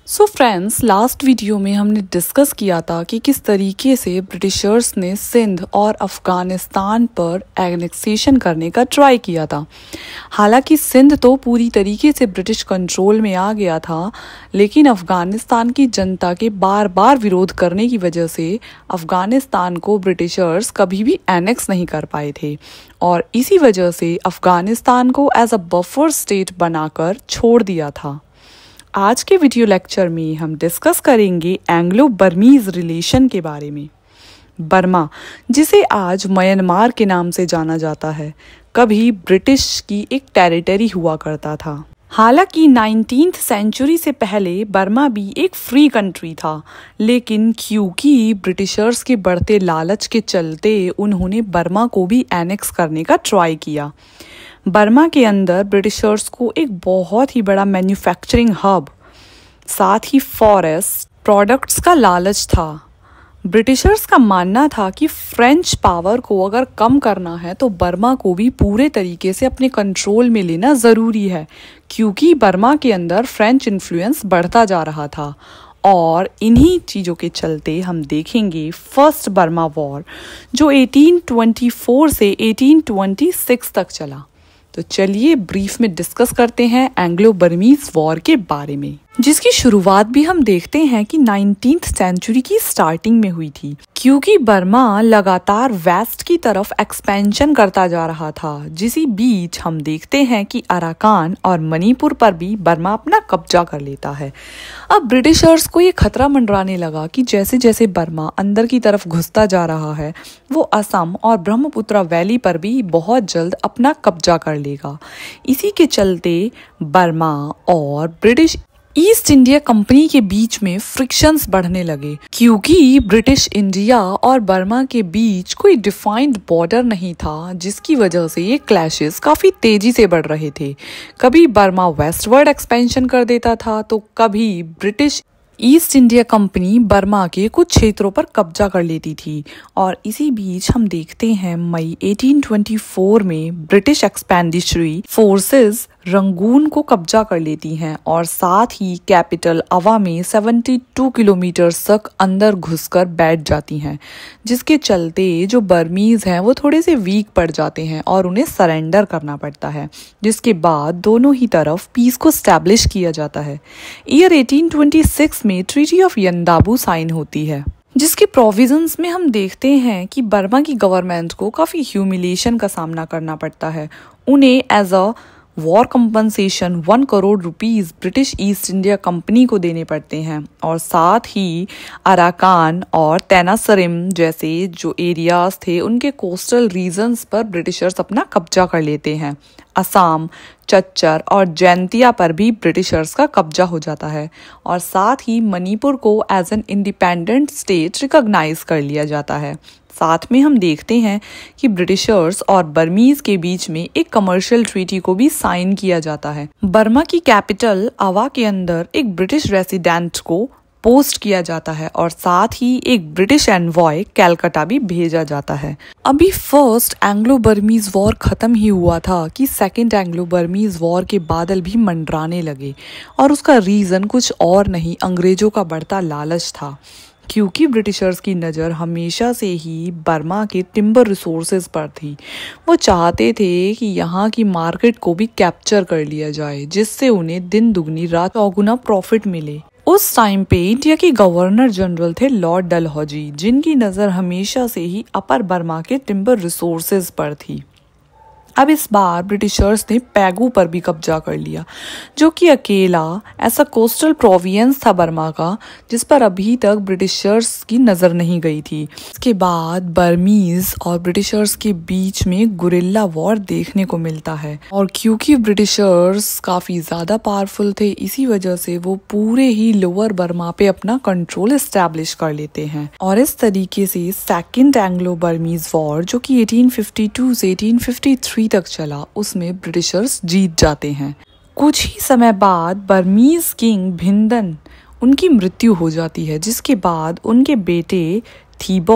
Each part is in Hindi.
सो फ्रेंड्स, लास्ट वीडियो में हमने डिस्कस किया था कि किस तरीके से ब्रिटिशर्स ने सिंध और अफ़गानिस्तान पर एनेक्सेशन करने का ट्राई किया था। हालांकि सिंध तो पूरी तरीके से ब्रिटिश कंट्रोल में आ गया था, लेकिन अफ़गानिस्तान की जनता के बार बार विरोध करने की वजह से अफ़गानिस्तान को ब्रिटिशर्स कभी भी एनेक्स नहीं कर पाए थे और इसी वजह से अफ़गानिस्तान को एज अ बफर स्टेट बनाकर छोड़ दिया था। आज के वीडियो लेक्चर में हम डिस्कस करेंगे एंग्लो बर्मीज रिलेशन के बारे में। बर्मा, जिसे आज म्यांमार के नाम से जाना जाता है, कभी ब्रिटिश की एक टेरिटरी हुआ करता था। हालांकि 19th सेंचुरी से पहले बर्मा भी एक फ्री कंट्री था, लेकिन क्योंकि ब्रिटिशर्स के बढ़ते लालच के चलते उन्होंने बर्मा को भी एनेक्स करने का ट्राई किया। बर्मा के अंदर ब्रिटिशर्स को एक बहुत ही बड़ा मैन्युफैक्चरिंग हब, साथ ही फॉरेस्ट प्रोडक्ट्स का लालच था। ब्रिटिशर्स का मानना था कि फ्रेंच पावर को अगर कम करना है तो बर्मा को भी पूरे तरीके से अपने कंट्रोल में लेना ज़रूरी है, क्योंकि बर्मा के अंदर फ्रेंच इन्फ्लुएंस बढ़ता जा रहा था। और इन्हीं चीज़ों के चलते हम देखेंगे फर्स्ट बर्मा वॉर, जो 1824 से 1826 तक चला। तो चलिए ब्रीफ में डिस्कस करते हैं एंग्लो बर्मीज वॉर के बारे में, जिसकी शुरुआत भी हम देखते हैं कि 19th सेंचुरी की स्टार्टिंग में हुई थी, क्योंकि बर्मा लगातार वेस्ट की तरफ एक्सपेंशन करता जा रहा था। जिसी बीच हम देखते हैं कि अराकान और मणिपुर पर भी बर्मा अपना कब्जा कर लेता है। अब ब्रिटिशर्स को ये खतरा मंडराने लगा कि जैसे जैसे बर्मा अंदर की तरफ घुसता जा रहा है, वो असम और ब्रह्मपुत्र वैली पर भी बहुत जल्द अपना कब्जा कर लेगा। इसी के चलते बर्मा और ब्रिटिश ईस्ट इंडिया कंपनी के बीच में फ्रिक्शंस बढ़ने लगे, क्योंकि ब्रिटिश इंडिया और बर्मा के बीच कोई डिफाइंड बॉर्डर नहीं था, जिसकी वजह से ये क्लैशेस काफ़ी तेजी से बढ़ रहे थे। कभी बर्मा वेस्टवर्ड एक्सपेंशन कर देता था, तो कभी British East India company Burma के कुछ क्षेत्रों पर कब्जा कर लेती थी। और इसी बीच हम देखते हैं मई 1824 में ब्रिटिश एक्सपेंडिशरी फोर्सेस रंगून को कब्जा कर लेती हैं और साथ ही कैपिटल अवा में 72 किलोमीटर तक अंदर घुसकर बैठ जाती हैं, जिसके चलते जो बर्मीज हैं वो थोड़े से वीक पड़ जाते हैं और उन्हें सरेंडर करना पड़ता है, जिसके बाद दोनों ही तरफ पीस को स्टैब्लिश किया जाता है। ईयर 1826 में ट्रीटी ऑफ यंदाबू साइन होती है, जिसके प्रोविजंस में हम देखते हैं कि बर्मा की गवर्नमेंट को काफ़ी ह्यूमिलिएशन का सामना करना पड़ता है। उन्हें as a war compensation 1 crore rupees British East India Company को देने पड़ते हैं और साथ ही अराकान और तेनासरिम जैसे जो एरियाज थे उनके कोस्टल रीजन्स पर ब्रिटिशर्स अपना कब्जा कर लेते हैं। असम, चच्चर और जैंतिया पर भी ब्रिटिशर्स का कब्जा हो जाता है और साथ ही मणिपुर को as an independent state recognise कर लिया जाता है। साथ में हम देखते हैं कि ब्रिटिशर्स और बर्मीज के बीच में एक कमर्शियल ट्रीटी को भी साइन किया जाता है। बर्मा की कैपिटल अवा के अंदर एक ब्रिटिश रेसिडेंट को पोस्ट किया जाता है और साथ ही एक ब्रिटिश एनवॉय कैलकाटा भी भेजा जाता है। अभी फर्स्ट एंग्लो बर्मीज वॉर खत्म ही हुआ था कि सेकेंड एंग्लो बर्मीज वॉर के बादल भी मंडराने लगे, और उसका रीजन कुछ और नहीं, अंग्रेजों का बढ़ता लालच था। क्योंकि ब्रिटिशर्स की नज़र हमेशा से ही बर्मा के टिम्बर रिसोर्सेज पर थी। वो चाहते थे कि यहाँ की मार्केट को भी कैप्चर कर लिया जाए, जिससे उन्हें दिन दुगनी रात चौगुना प्रॉफिट मिले। उस टाइम पे इंडिया के गवर्नर जनरल थे लॉर्ड डलहौजी, जिनकी नज़र हमेशा से ही अपर बर्मा के टिम्बर रिसोर्सेज पर थी। अब इस बार ब्रिटिशर्स ने पैगू पर भी कब्जा कर लिया, जो कि अकेला ऐसा कोस्टल प्रोविंस था बर्मा का जिस पर अभी तक ब्रिटिशर्स की नज़र नहीं गई थी। इसके बाद बर्मीज और ब्रिटिशर्स के बीच में गुरिल्ला वॉर देखने को मिलता है, और क्योंकि ब्रिटिशर्स काफ़ी ज़्यादा पावरफुल थे, इसी वजह से वो पूरे ही लोअर बर्मा पे अपना कंट्रोल एस्टैब्लिश कर लेते हैं। और इस तरीके से सेकेंड एंग्लो बर्मीज वॉर, जो कि 1852 से 1853 तक चला, उसमें ब्रिटिशर्स जीत जाते हैं। कुछ ही समय बाद बर्मीज किंग भिंदन उनकी मृत्यु हो जाती है, जिसके बाद उनके बेटे थीबो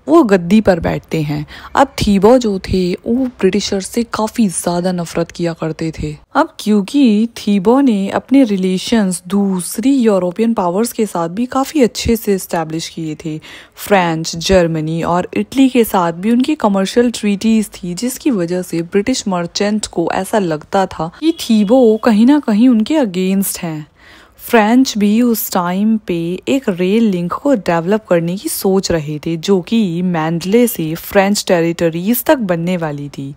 वो गद्दी पर बैठते हैं। अब थीबो जो थे वो ब्रिटिशर्स से काफ़ी ज़्यादा नफरत किया करते थे। अब क्योंकि थीबो ने अपने रिलेशंस दूसरी यूरोपियन पावर्स के साथ भी काफ़ी अच्छे से इस्टेब्लिश किए थे। फ्रांस, जर्मनी और इटली के साथ भी उनकी कमर्शियल ट्रीटीज़ थी, जिसकी वजह से ब्रिटिश मर्चेंट को ऐसा लगता था कि थीबो कहीं ना कहीं उनके अगेंस्ट हैं। फ्रेंच भी उस टाइम पे एक रेल लिंक को डेवलप करने की सोच रहे थे, जो कि मैंडले से फ्रेंच टेरिटरीज तक बनने वाली थी,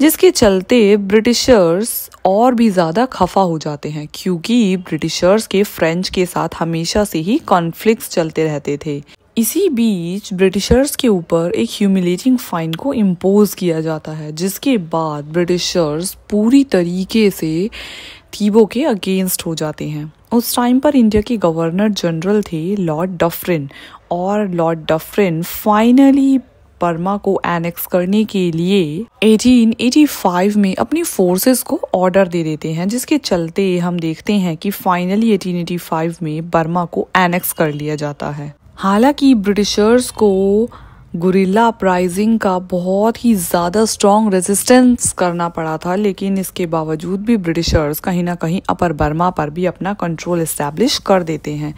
जिसके चलते ब्रिटिशर्स और भी ज़्यादा खफा हो जाते हैं, क्योंकि ब्रिटिशर्स के फ्रेंच के साथ हमेशा से ही कॉन्फ्लिक्ट्स चलते रहते थे। इसी बीच ब्रिटिशर्स के ऊपर एक ह्यूमिलेटिंग फाइन को इम्पोज किया जाता है, जिसके बाद ब्रिटिशर्स पूरी तरीके से थीबो के अगेंस्ट हो जाते हैं। उस टाइम पर इंडिया के गवर्नर जनरल थे लॉर्ड डफरिन, और लॉर्ड डफरिन फाइनली बर्मा को एनेक्स करने के लिए 1885 में अपनी फोर्सेस को ऑर्डर दे देते हैं, जिसके चलते हम देखते हैं कि फाइनली 1885 में बर्मा को एनेक्स कर लिया जाता है। हालांकि ब्रिटिशर्स को गुरिल्ला अपराइजिंग का बहुत ही ज़्यादा स्ट्रॉन्ग रेजिस्टेंस करना पड़ा था, लेकिन इसके बावजूद भी ब्रिटिशर्स कहीं ना कहीं अपर बर्मा पर भी अपना कंट्रोल इस्टेब्लिश कर देते हैं।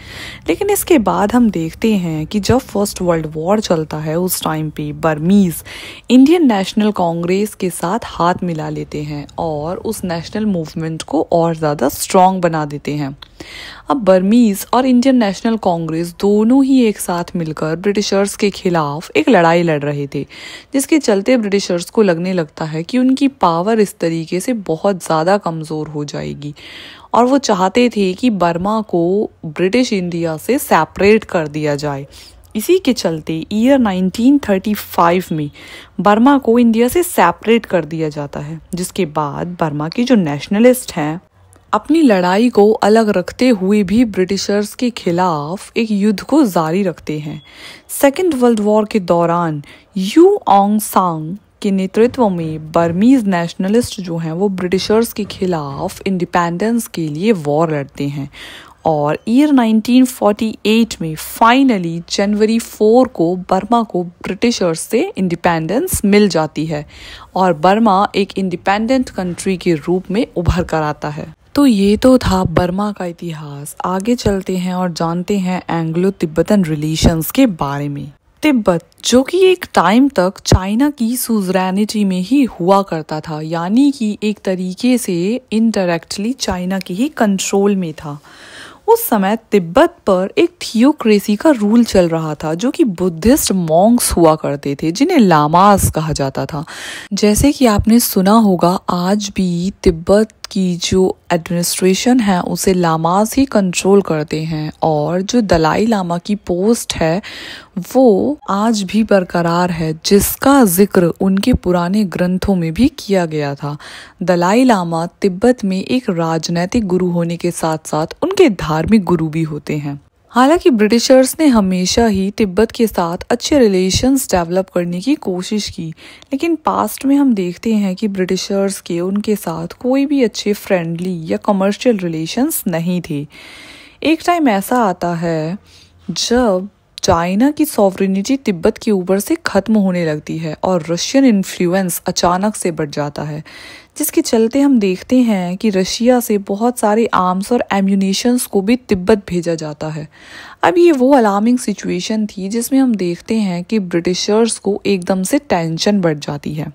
लेकिन इसके बाद हम देखते हैं कि जब फर्स्ट वर्ल्ड वॉर चलता है उस टाइम पे बर्मीज़ इंडियन नेशनल कांग्रेस के साथ हाथ मिला लेते हैं और उस नेशनल मूवमेंट को और ज़्यादा स्ट्रॉन्ग बना देते हैं। अब बर्मीज़ और इंडियन नेशनल कांग्रेस दोनों ही एक साथ मिलकर ब्रिटिशर्स के खिलाफ एक लड़ाई लड़ रहे थे, जिसके चलते ब्रिटिशर्स को लगने लगता है कि उनकी पावर इस तरीके से बहुत ज़्यादा कमज़ोर हो जाएगी, और वो चाहते थे कि बर्मा को ब्रिटिश इंडिया से सेपरेट कर दिया जाए। इसी के चलते ईयर 1935 में बर्मा को इंडिया से सेपरेट कर दिया जाता है, जिसके बाद बर्मा के जो नेशनलिस्ट हैं अपनी लड़ाई को अलग रखते हुए भी ब्रिटिशर्स के खिलाफ एक युद्ध को जारी रखते हैं। सेकेंड वर्ल्ड वॉर के दौरान यू ऑन्ग सांग के नेतृत्व में बर्मीज नेशनलिस्ट जो हैं वो ब्रिटिशर्स के खिलाफ इंडिपेंडेंस के लिए वॉर लड़ते हैं, और ईयर 1948 में फाइनली जनवरी 4 को बर्मा को ब्रिटिशर्स से इंडिपेंडेंस मिल जाती है और बर्मा एक इंडिपेंडेंट कंट्री के रूप में उभर कर आता है। तो ये तो था बर्मा का इतिहास। आगे चलते हैं और जानते हैं एंग्लो तिब्बतन रिलेशंस के बारे में। तिब्बत जो कि एक टाइम तक चाइना की सुजरैनिटी में ही हुआ करता था, यानी कि एक तरीके से इनडायरेक्टली चाइना के ही कंट्रोल में था। उस समय तिब्बत पर एक थियोक्रेसी का रूल चल रहा था, जो कि बुद्धिस्ट मॉन्क्स हुआ करते थे, जिन्हें लामास कहा जाता था। जैसे कि आपने सुना होगा, आज भी तिब्बत की जो एडमिनिस्ट्रेशन है उसे लामास ही कंट्रोल करते हैं, और जो दलाई लामा की पोस्ट है वो आज भी बरकरार है, जिसका जिक्र उनके पुराने ग्रंथों में भी किया गया था। दलाई लामा तिब्बत में एक राजनैतिक गुरु होने के साथ साथ उनके धार्मिक गुरु भी होते हैं। हालांकि ब्रिटिशर्स ने हमेशा ही तिब्बत के साथ अच्छे रिलेशंस डेवलप करने की कोशिश की, लेकिन पास्ट में हम देखते हैं कि ब्रिटिशर्स के उनके साथ कोई भी अच्छे फ्रेंडली या कमर्शियल रिलेशंस नहीं थे। एक टाइम ऐसा आता है जब चाइना की सॉवरेनिटी तिब्बत के ऊपर से खत्म होने लगती है और रशियन इन्फ्लुएंस अचानक से बढ़ जाता है, जिसके चलते हम देखते हैं कि रशिया से बहुत सारे आर्म्स और एम्यूनिशंस को भी तिब्बत भेजा जाता है। अब ये वो अलार्मिंग सिचुएशन थी जिसमें हम देखते हैं कि ब्रिटिशर्स को एकदम से टेंशन बढ़ जाती है।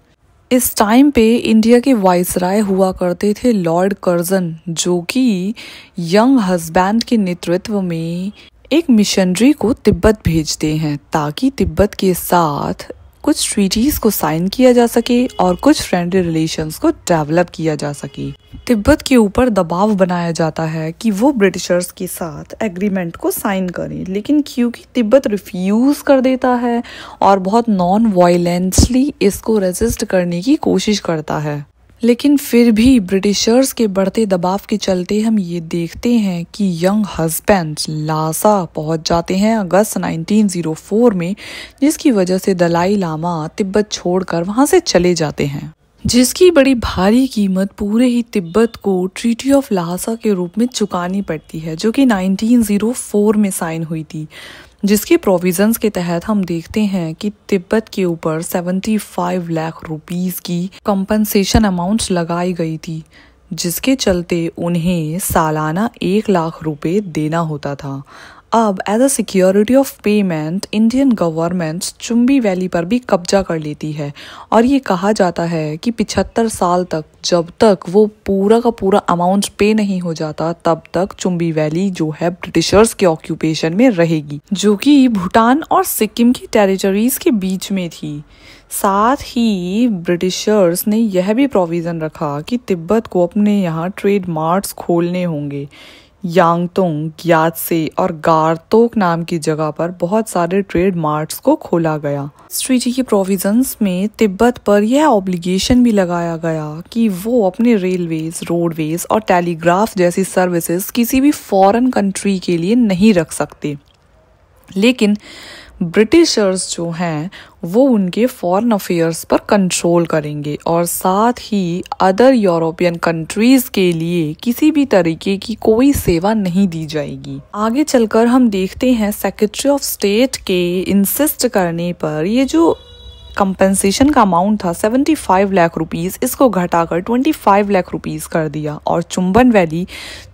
इस टाइम पे इंडिया के वाइसराय हुआ करते थे लॉर्ड कर्जन, जो कि यंग हस्बैंड के नेतृत्व में एक मिशनरी को तिब्बत भेजते हैं, ताकि तिब्बत के साथ कुछ ट्रीटीज को साइन किया जा सके और कुछ फ्रेंडली रिलेशंस को डेवलप किया जा सके। तिब्बत के ऊपर दबाव बनाया जाता है कि वो ब्रिटिशर्स के साथ एग्रीमेंट को साइन करें, लेकिन क्योंकि तिब्बत रिफ्यूज कर देता है और बहुत नॉन वायलेंटली इसको रेजिस्ट करने की कोशिश करता है, लेकिन फिर भी ब्रिटिशर्स के बढ़ते दबाव के चलते हम ये देखते हैं कि यंग हस्बैंड लासा पहुंच जाते हैं अगस्त 1904 में, जिसकी वजह से दलाई लामा तिब्बत छोड़कर वहां से चले जाते हैं। जिसकी बड़ी भारी कीमत पूरे ही तिब्बत को ट्रीटी ऑफ ल्हासा के रूप में चुकानी पड़ती है, जो कि 1904 में साइन हुई थी, जिसके प्रोविजंस के तहत हम देखते हैं कि तिब्बत के ऊपर 75 लाख रुपीस की कंपनसेशन अमाउंट लगाई गई थी, जिसके चलते उन्हें सालाना 1 लाख रुपए देना होता था। अब as a security of payment Indian government Chumbi valley पर भी कब्जा कर लेती है और ये कहा जाता है कि 75 साल तक, जब तक वो पूरा का पूरा अमाउंट पे नहीं हो जाता, तब तक चुम्बी वैली जो है ब्रिटिशर्स के ऑक्यूपेशन में रहेगी, जो कि भूटान और सिक्किम की टेरिटरीज के बीच में थी। साथ ही ब्रिटिशर्स ने यह भी प्रोविज़न रखा कि तिब्बत को अपने यहाँ ट्रेड मार्ट्स खोलने होंगे। यांगतुंग, ग्यात्से और गारतोक नाम की जगह पर बहुत सारे ट्रेड मार्ट्स को खोला गया। इस ट्रीटी के प्रोविजंस में तिब्बत पर यह ऑब्लिगेशन भी लगाया गया कि वो अपने रेलवेज, रोडवेज और टेलीग्राफ जैसी सर्विसेज किसी भी फॉरेन कंट्री के लिए नहीं रख सकते, लेकिन ब्रिटिशर्स जो हैं वो उनके फॉरेन अफेयर्स पर कंट्रोल करेंगे और साथ ही अदर यूरोपियन कंट्रीज के लिए किसी भी तरीके की कोई सेवा नहीं दी जाएगी। आगे चलकर हम देखते हैं सेक्रेटरी ऑफ स्टेट के इंसिस्ट करने पर ये जो कंपनसेशन का अमाउंट था 75 लाख रुपीस, इसको घटाकर 25 लाख रुपीस कर दिया और चुंबन वैली,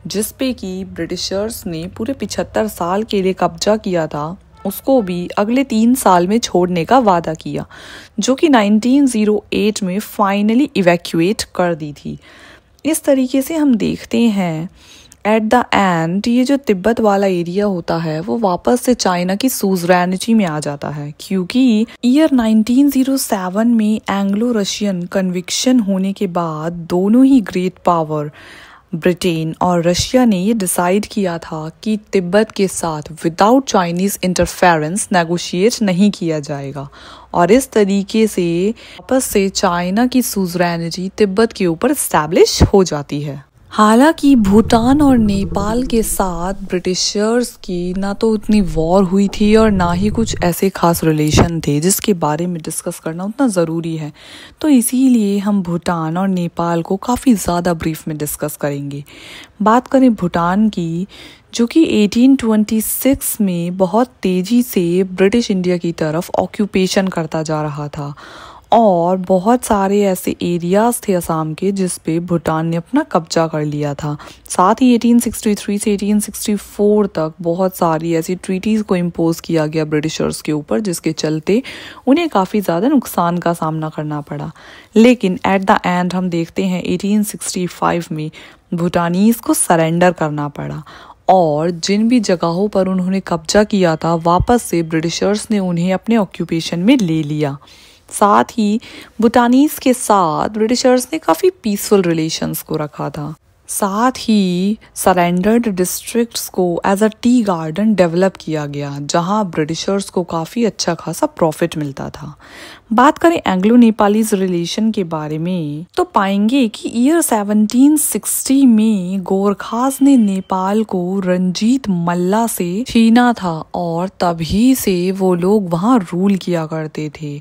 जिस पे कि ब्रिटिशर्स ने पूरे 75 साल के लिए कब्जा किया था, उसको भी अगले 3 साल में छोड़ने का वादा किया, जो कि 1908 में फाइनली इवैक्यूएट कर दी थी। इस तरीके से हम देखते हैं एट द एंड ये जो तिब्बत वाला एरिया होता है वो वापस से चाइना की सुज़रैनिटी में आ जाता है, क्योंकि ईयर 1907 में एंग्लो रशियन कन्विक्शन होने के बाद दोनों ही ग्रेट पावर ब्रिटेन और रशिया ने ये डिसाइड किया था कि तिब्बत के साथ विदाउट चाइनीज इंटरफेरेंस नेगोशिएट नहीं किया जाएगा और इस तरीके से वापस से चाइना की सुज़रैनिटी तिब्बत के ऊपर एस्टैब्लिश हो जाती है। हालांकि भूटान और नेपाल के साथ ब्रिटिशर्स की ना तो उतनी वॉर हुई थी और ना ही कुछ ऐसे खास रिलेशन थे जिसके बारे में डिस्कस करना उतना ज़रूरी है, तो इसीलिए हम भूटान और नेपाल को काफ़ी ज़्यादा ब्रीफ में डिस्कस करेंगे। बात करें भूटान की, जो कि 1826 में बहुत तेज़ी से ब्रिटिश इंडिया की तरफ ऑक्यूपेशन करता जा रहा था और बहुत सारे ऐसे एरियाज थे असम के जिस पे भूटान ने अपना कब्जा कर लिया था। साथ ही 1863 से 1864 तक बहुत सारी ऐसी ट्रीटीज़ को इम्पोज किया गया ब्रिटिशर्स के ऊपर, जिसके चलते उन्हें काफ़ी ज़्यादा नुकसान का सामना करना पड़ा। लेकिन एट द एंड हम देखते हैं 1865 में भूटानीज़ को सरेंडर करना पड़ा और जिन भी जगहों पर उन्होंने कब्जा किया था वापस से ब्रिटिशर्स ने उन्हें अपने ऑक्यूपेशन में ले लिया। साथ ही भूटानीज के साथ ब्रिटिशर्स ने काफ़ी पीसफुल रिलेशंस को रखा था। साथ ही सरेंडर्ड डिस्ट्रिक्ट्स को as a tea garden develop किया गया, जहां ब्रिटिशर्स को काफ़ी अच्छा खासा प्रॉफिट मिलता था। बात करें एंग्लो नेपालीज रिलेशन के बारे में तो पाएंगे कि ईयर 1760 में गोरखास ने नेपाल को रंजीत मल्ला से छीना था और तभी से वो लोग वहाँ रूल किया करते थे।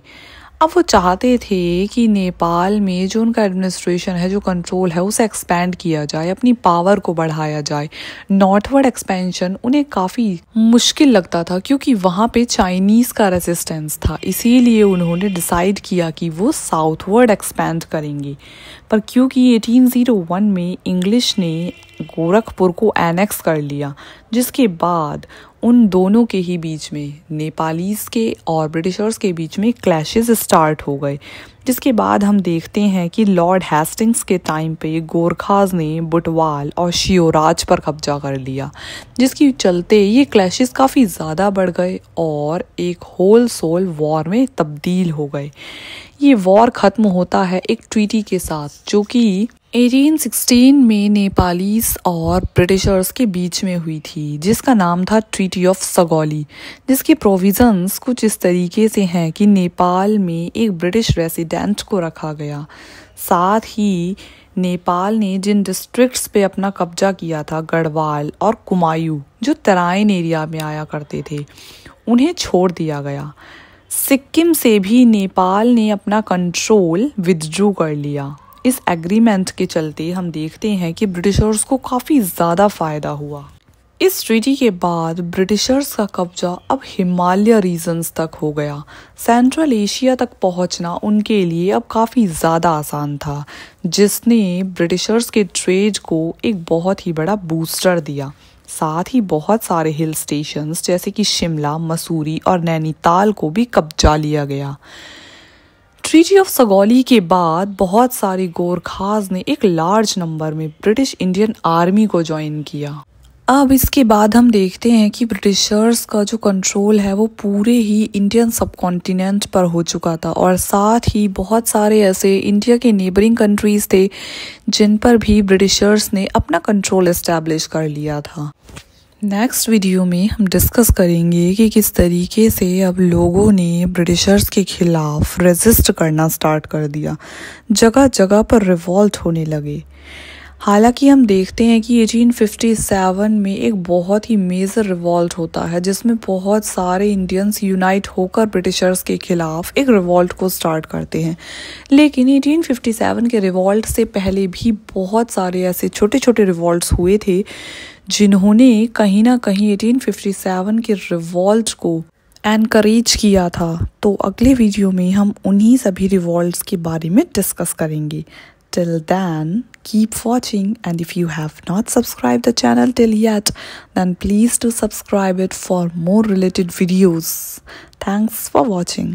अब वो चाहते थे कि नेपाल में जो उनका एडमिनिस्ट्रेशन है, जो कंट्रोल है, उसे एक्सपैंड किया जाए, अपनी पावर को बढ़ाया जाए। नॉर्थवर्ड एक्सपेंशन उन्हें काफ़ी मुश्किल लगता था क्योंकि वहाँ पे चाइनीज़ का रेजिस्टेंस था, इसीलिए उन्होंने डिसाइड किया कि वो साउथवर्ड एक्सपैंड करेंगे। पर क्योंकि 1801 में इंग्लिश ने गोरखपुर को एनेक्स कर लिया, जिसके बाद उन दोनों के ही बीच में, नेपालीज के और ब्रिटिशर्स के बीच में क्लैशेस स्टार्ट हो गए, जिसके बाद हम देखते हैं कि लॉर्ड हेस्टिंग्स के टाइम पे गोरखाज ने बुटवाल और शिवराज पर कब्जा कर लिया, जिसकी चलते ये क्लैशेस काफ़ी ज़्यादा बढ़ गए और एक होल सोल वॉर में तब्दील हो गए। ये वॉर ख़त्म होता है एक ट्रीटी के साथ, जो कि 1816 में नेपालीज और ब्रिटिशर्स के बीच में हुई थी, जिसका नाम था ट्रीटी ऑफ सगौली, जिसके प्रोविजंस कुछ इस तरीके से हैं कि नेपाल में एक ब्रिटिश रेसिडेंट को रखा गया। साथ ही नेपाल ने जिन डिस्ट्रिक्ट्स पे अपना कब्जा किया था, गढ़वाल और कुमायूं, जो तराइन एरिया में आया करते थे, उन्हें छोड़ दिया गया। सिक्किम से भी नेपाल ने अपना कंट्रोल विथड्रू कर लिया। इस एग्रीमेंट के चलते हम देखते हैं कि ब्रिटिशर्स को काफ़ी ज़्यादा फ़ायदा हुआ। इस ट्रीटी के बाद ब्रिटिशर्स का कब्जा अब हिमालय रीजन्स तक हो गया। सेंट्रल एशिया तक पहुंचना उनके लिए अब काफ़ी ज़्यादा आसान था, जिसने ब्रिटिशर्स के ट्रेड को एक बहुत ही बड़ा बूस्टर दिया। साथ ही बहुत सारे हिल स्टेशंस जैसे कि शिमला, मसूरी और नैनीताल को भी कब्जा लिया गया। ट्रीटी ऑफ सगौली के बाद बहुत सारे गोरखास ने एक लार्ज नंबर में ब्रिटिश इंडियन आर्मी को ज्वाइन किया। अब इसके बाद हम देखते हैं कि ब्रिटिशर्स का जो कंट्रोल है वो पूरे ही इंडियन सबकॉन्टिनेंट पर हो चुका था, और साथ ही बहुत सारे ऐसे इंडिया के नेबरिंग कंट्रीज थे जिन पर भी ब्रिटिशर्स ने अपना कंट्रोल एस्टैब्लिश कर लिया था। नेक्स्ट वीडियो में हम डिस्कस करेंगे कि किस तरीके से अब लोगों ने ब्रिटिशर्स के खिलाफ रेजिस्ट करना स्टार्ट कर दिया। जगह जगह पर रिवॉल्ट होने लगे। हालांकि हम देखते हैं कि 1857 में एक बहुत ही मेजर रिवॉल्ट होता है जिसमें बहुत सारे इंडियंस यूनाइट होकर ब्रिटिशर्स के खिलाफ एक रिवॉल्ट को स्टार्ट करते हैं। लेकिन 1857 के रिवॉल्ट से पहले भी बहुत सारे ऐसे छोटे छोटे रिवॉल्ट्स हुए थे जिन्होंने कहीं ना कहीं 1857 के रिवॉल्ट को एनकरेज किया था। तो अगले वीडियो में हम उन्हीं सभी रिवॉल्ट्स के बारे में डिस्कस करेंगे। Till then, keep watching, and if you have not subscribed the channel till yet, then please do subscribe it for more related videos. Thanks for watching.